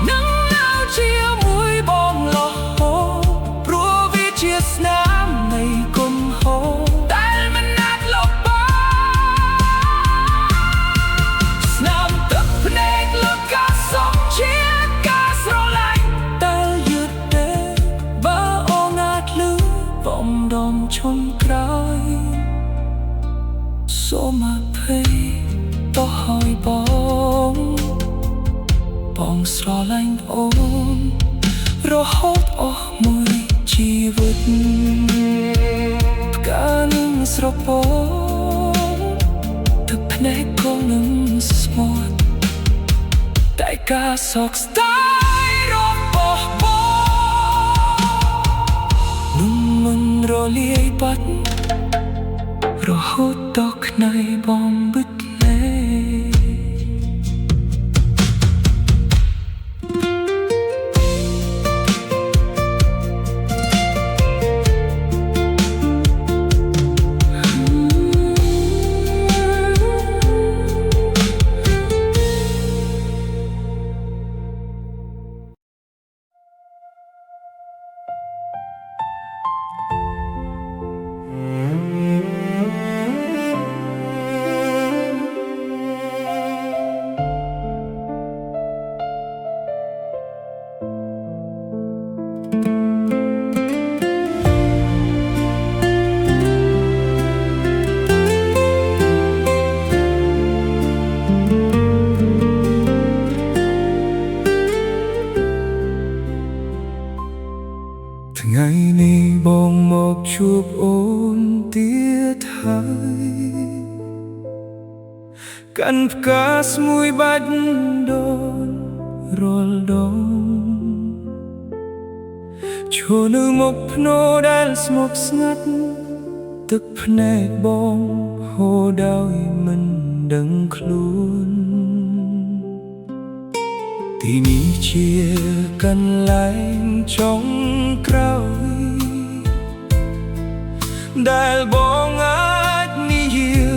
A: នឹងនៅជាមួយបងលហូតព្រោះវាជាស្នាមនៃគុំហូរដែលមិនអាចលុបបានស្នាមទឹកភ្នែកលើកកាសោជាការស្រឡាញ់ដែលយឺតទេបើអូនអាចលឺបំដងឈុំក្រោយសូមអភ័យទៅឲ្យបងស្រឡាញ់អូនរហូតអស់មួយជីវិតផ្កានឹងស្រពោនទឹកភ្នែកក៏នឹងស្ងួតតែការសោកស្ដាយរបស់បងនឹងមិនរលាយបាត់រហូតដល់ថ្ងៃបងបិទភ្នែកថ្ងៃនេះបងមកជួបអូនទៀតហើយកាន់ផ្កាស្មួយបាច់ដូនរាល់ដងឈរនៅមុខភ្នោដែលស្ងប់ស្ងាត់ទឹកភ្នែកបងហូរដោយមិនដឹងខ្លួនទីនេះជាកន្លែងចុងក្រោយដែលបងអាចនិយា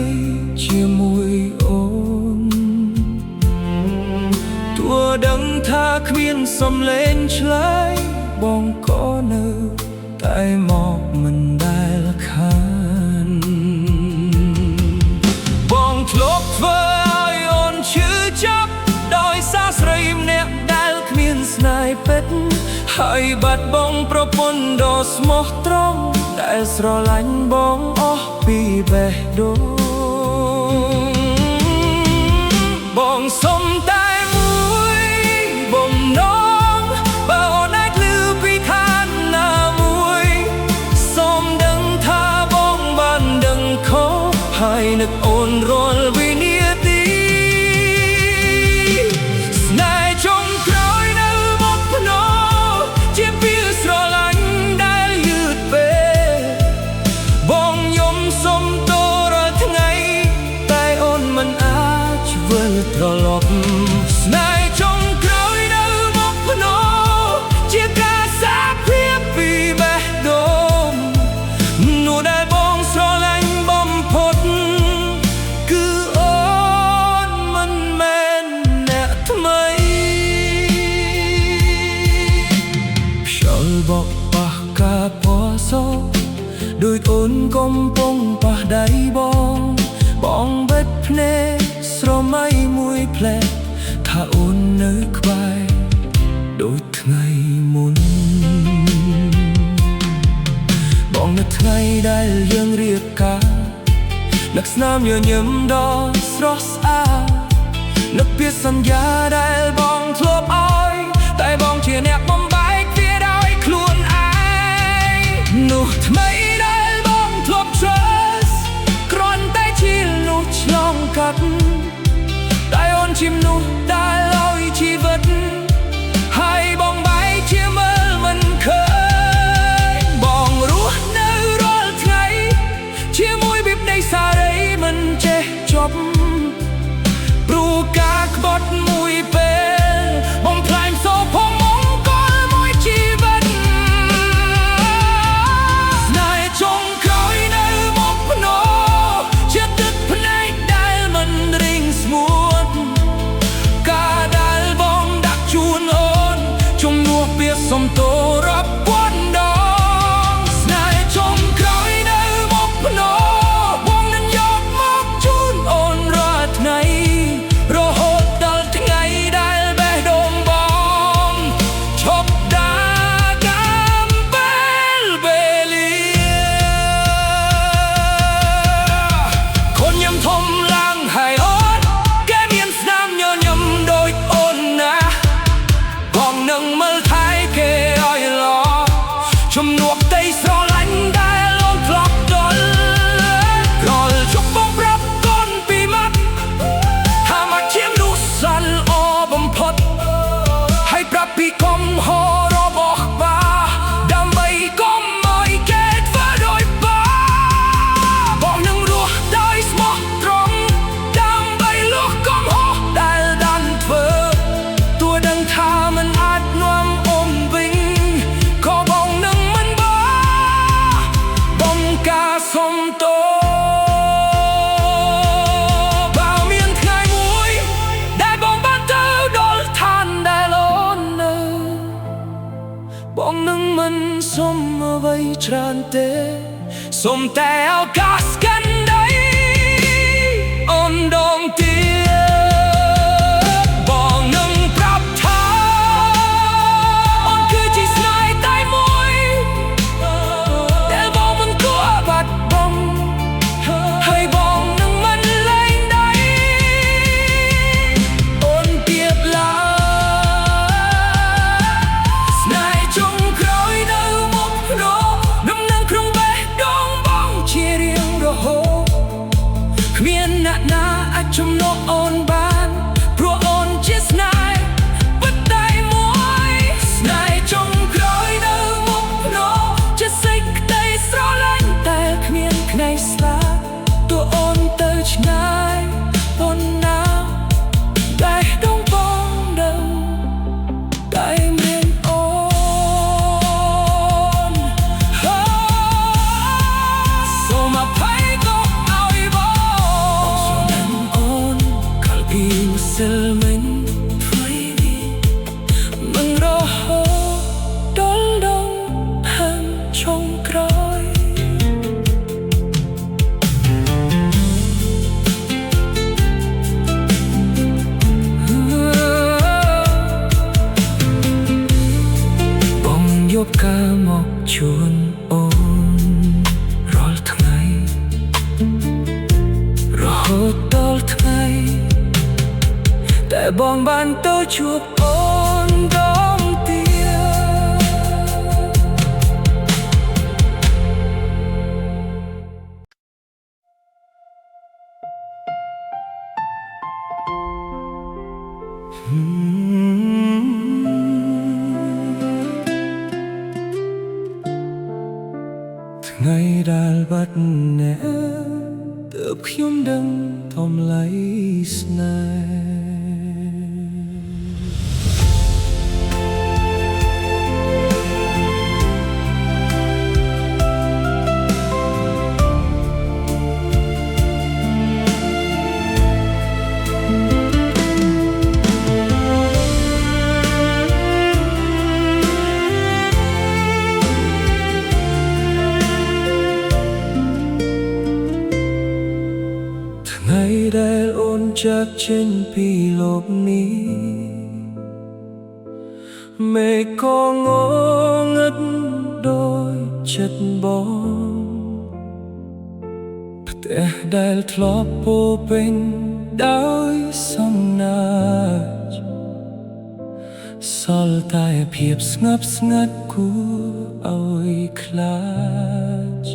A: យ ដឹងថាគ្មានសំឡេងឆ្លើយបងក៏នៅតែមកមិនដែលខានបងធ្លាប់ធ្វើឲ្យអូនឈឺចាប់ដោយសារស្រីម្នាក់ដែលគ្មានស្នេហ៍ពិតហើយបាត់បង់ប្រពន្ធដ៏ស្មោះត្រង់ដែលស្រឡាញ់បងអស់ពីបេះដូងបងសុំតែមួយបំណងបើអូនអាចលឺពីឋានណាមួយសូមដឹងថាបងបានដឹងខុសហើយនឹកអូនរាល់វិនាទីស្នេហ៍ចុងក្រោយនៅមុខភ្នំជាពីស្រឡាញ់ដែលយឺតពេលបងខ្ញុំសុំទោសរាល់ថ្ងៃតែអូនមិនអាចវិលត្រឡប់ស្នេហ៍ចុងក្រោយនៅមុខភ្នំជាការសាភាពពីបេះដូងនោះដែលបងស្រឡាញ់បំផុតគឺអូនមិនមែនអ្នកថ្មីខ្យល់បក់ប៉ះការពណ៌សដូចអូនកំពុងប៉ះដៃបងបិទភ្នែកស្រមៃមួយផ្លែថាអូននៅក្បែរដូចថ្ងៃមុនបងនៅថ្ងៃដែលយើងរៀបការនឹកស្នាមញញឹមដ៏ស្រស់ស្អាតនឹកពាក្យសន្យាដែលបងធ្លាប់ឲ្យតែបងជាអ្នកបំបែកវាដោយខ្លួនឯងនោះថ្មីដែលបងធ្លាប់ trust គ្រាន់តែជាលុះឆ្លងកាត់តែអូនជាមនុស្សដែលឲ្យជីវិតហើយបងបែកជាមើលមិនឃើញបងរស់នៅរាល់ថ្ងៃជាមួយវិបនៃសារីមិនចេះចប់ព្រោះការក្បត់មួយពេលបំផ្លាញសូរផងមង្គលមួយជីវិតស្នេហ៍ចុងក្រោយនៅមុខភ្នំជាទឹកភ្នែកដែលមិនរីងស្ងួតការដែលបងដាក់ជូនអូនជំនួសពាក្យសុំទោសរាប់ពាន់ដងស្នេហ៍ចុងក្រោយនៅមុខភ្នំបងនឹងយកមកជូនអូនរាល់ថ្ងៃរហូតដល់ថ្ងៃដែលបេះដូងបងឈប់ដើរតាមពេលវេលាកូនញ៉ាំធំឡើងហើយអូនគេមានស្នាមញញឹមដូចអូនណាបងនឹងមើលថែគេឲ្យល្អជំនួសដីស្រឡាញ់ដែលអូនធ្លាប់ដល់រាល់ជប់បងប្រាប់កូនពីមាត់ថាមកជាមនុស្សសាន់ល្អបំផុតហើយប្រាប់ពីកំហុសរបស់បាដើម្បីកុំឲ្យគេធ្វើដោយបាបងនឹងរស់ដោយស្មោះត្រង់ដើម្បីលុះកំហុសដែលដានធ្វើទោះដឹងថាមិនអាចនាំអូនវិញក៏បងនឹងមិនបងការសុំទោសបើមានថ្ងៃមួយដែលបងបានទៅដល់ឋានដែលអូននៅបងនឹងមិនសុំអ្វីច្រើនទេសុំតែឱកាសកាន់ដៃអូនដងទៀតបងនឹងប្រាប់ថាអូនគឺជាស្នេហ៍តែមួយដែលបងមិនគួរបាត់បង់ហើយបងនឹងមិនលែងដៃអូនទៀតឡើយស្នេហ៍ចុងក្រោយនៅមុខភ្នំដំណឹងក្នុងបេះដូងបងជារៀងរហូតគ្មានអ្នកណាអាចជំ បាត់ណែទើបខ្ញុំដឹងតម្លៃស្នេហ៍ដែលអូនចាកចេញពីលោកនេះមេឃក៏ងងឹតដោយចិត្តបងផ្ទះដែលធ្លាប់ពោពេញដោយសំណាចសល់តែភាពស្ងប់ស្ងាត់គួរឲ្យខ្លាច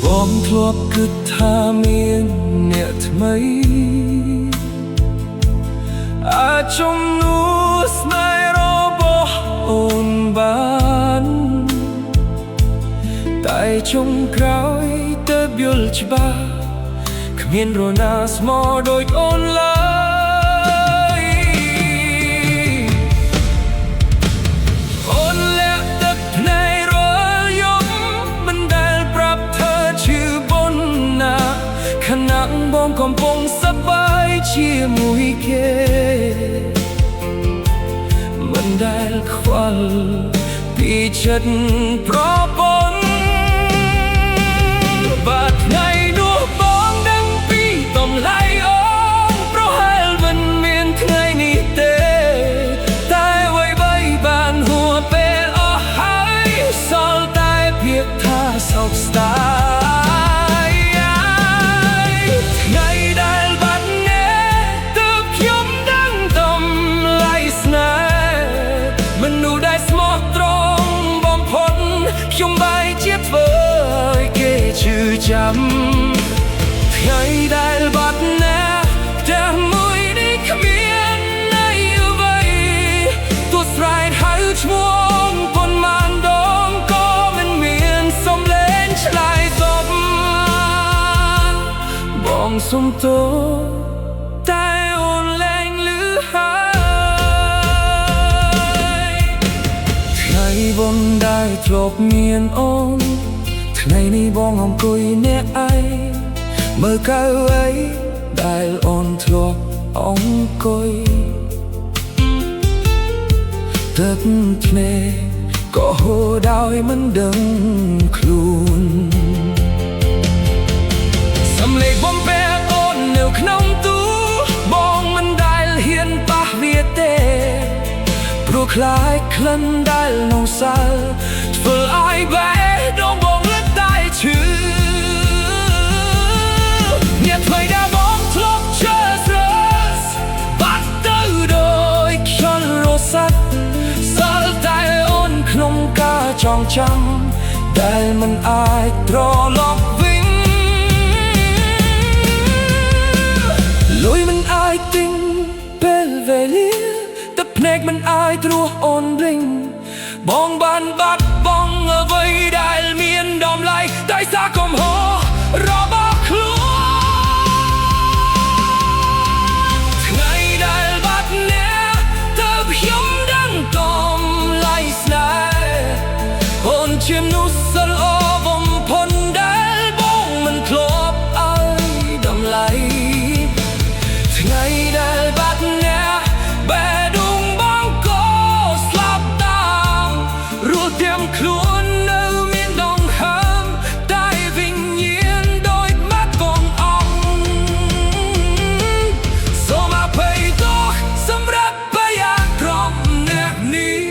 A: បងធ្លាប់គិតថាមានអ្នកថ្មីអាចជំនួសស្នេហ៍របស់អូនបានតែចុងក្រោយទើបយល់ច្បាស់គ្មាននរណាស្មោះដូចអូនឡើយអូនលាក់ទឹកភ្នែករាល់យប់មិនដែលប្រាប់เธอชื่อบนណាខណៈបងកំពុងសប្បាយជាមួយគេមិនដែលខ្វល់ពីចិត្តប្រពន្ធបាត់ថ្ងៃនោះបងដឹងពីតម្លៃអូនប្រហែលមិនមានថ្ងៃនេះទេតែអ្វីៗបានហួសពេលអស់ហើយសល់តែភាពថាសោកស្ដាយថ្ងៃដែលបាត់អ្នកទើបខ្ញុំដឹងតម្លៃស្នេហ៍មនុស្សដែលស្មោះត្រង់បំផុតខ្ញុំបែរជាធ្វើឲ្យគេជឿចាំថ្ងៃដែលបាត់អ្នកតែមួយនេះគ្មានន័យអ្វីទោះស្រែកហៅឈ្មោះប៉ុន្មានដងក៏មិនមានសំឡេងឆ្លើយតបបងសុំទោសតែអូនលែងឮហើយថ្ងៃបុណ្យដែលធ្លាប់មានអូនថ្ងៃនេះបងអង្គុយអ្នកឯងមើលកៅអីដែលអូនធ្លាប់អង្គុយទឹកភ្នែកក៏ហូរដោយមិនដឹងខ្លួនសំឡេងបំពេអូននៅក្នុងទូបងមិនដែលហ៊ានប៉ះវាទេព្រោះខ្លាចក្លិនដែលនងសល់ធ្វើឲ្យបែរដងបងលឹកតែឈឺអ្នកថ្មីដែលបងធ្លាប់ជឿស្រស់បាត់ទៅដោយខ្យល់រសាត់សល់តែអូនក្នុងការចងចាំដែលមិនអាចត្រឡប់វិញលុយមិនអាចទិញពេលវេលាទឹកភ្នែកមិនអាចត្រួសអូនវិញបងបានបាត់បង់អ្វីដែលមានតម្លៃដោយសារកំហុសរបស់ខ្លួនថ្ងៃដែលបាត់អ្នកទើបខ្ញុំដឹងតម្លៃស្នេហ៍អូនជាមនុស្សស្រល្អបំផុតដែលបងមិនធ្លាប់ឲ្យតម្លៃថ្ងៃដែលបាត់អ្នកបែរដួងបងក៏ស្លាប់តាមរស់ទាំងខ្លួននៅមានដងហើមតែវិញ្ញាណដូចបាត់កងអង្គសូមអភ័យទោសសម្រាប់បាយាក្រមអ្នកនេះ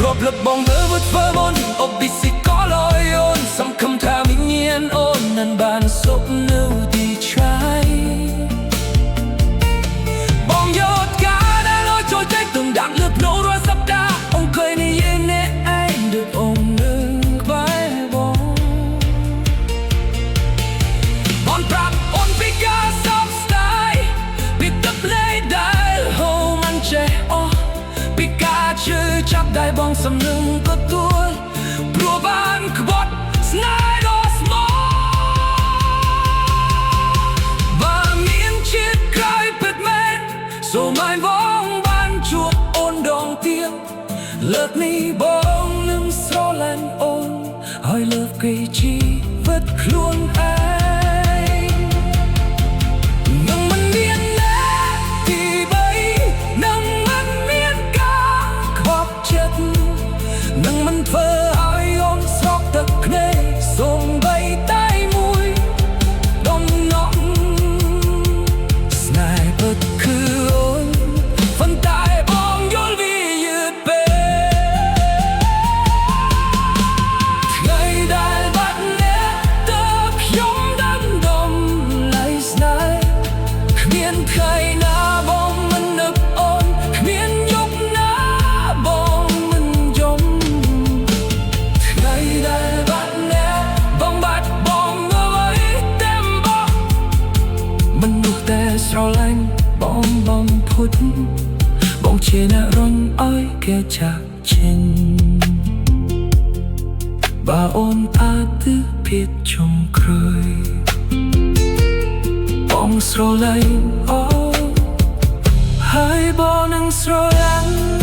A: រាប់លឹកបងមើលធ្វើមុនអបិសិកលយអូនសង្ឃឹមថាវិញ្ញាណអូននឹងបានសុខនៅទីឆ្ងាយបងយកការដែលលយចូលใจទុំដាក់លើភ្នូរាល់សប្តាហ៍អង្គុយនិយាយអ្នកឯងដូចអូននឹងក្បែរបងប្រាប់អូនពីការសោកស្ដាយពីទឹកភ្នែកដែលហូរមិនចេះអស់ពីការជឿចាប់ដែលបងសំនឹងក៏ទួ ពិតខ្លួនឯងនឹងមិនមានណាទីបីនឹងមិនមានការខកចិត្តនឹងមិនធ្វើឲ្យអូនស្រក់ទឹកភ្នែកសូម្បីតែមួយដំណំស្នេហ៍ពិតគឺអូនប៉ុន្តែបងយល់វាយឺតពេកថ្ងៃដែលបាត់អ្នកតើខ្ញុំដណ្ដុំឡៃស្នេហ៍គ្មានថ្ងៃណាបងមិននឹកអូនគ្មានយប់ណាបងមិនយំថ្ងៃដែលបាត់អ្នកបងបាត់បងអ្វីតែបងមនុស្សតែស្រឡាញ់បងផុតបងជាអ្នករំឲ្យគេចាក់ចេញបើអូនអាទិភាពចុងក្រោយបងស្រឡាញ់អូនហើយបងនឹងស្រឡាញ់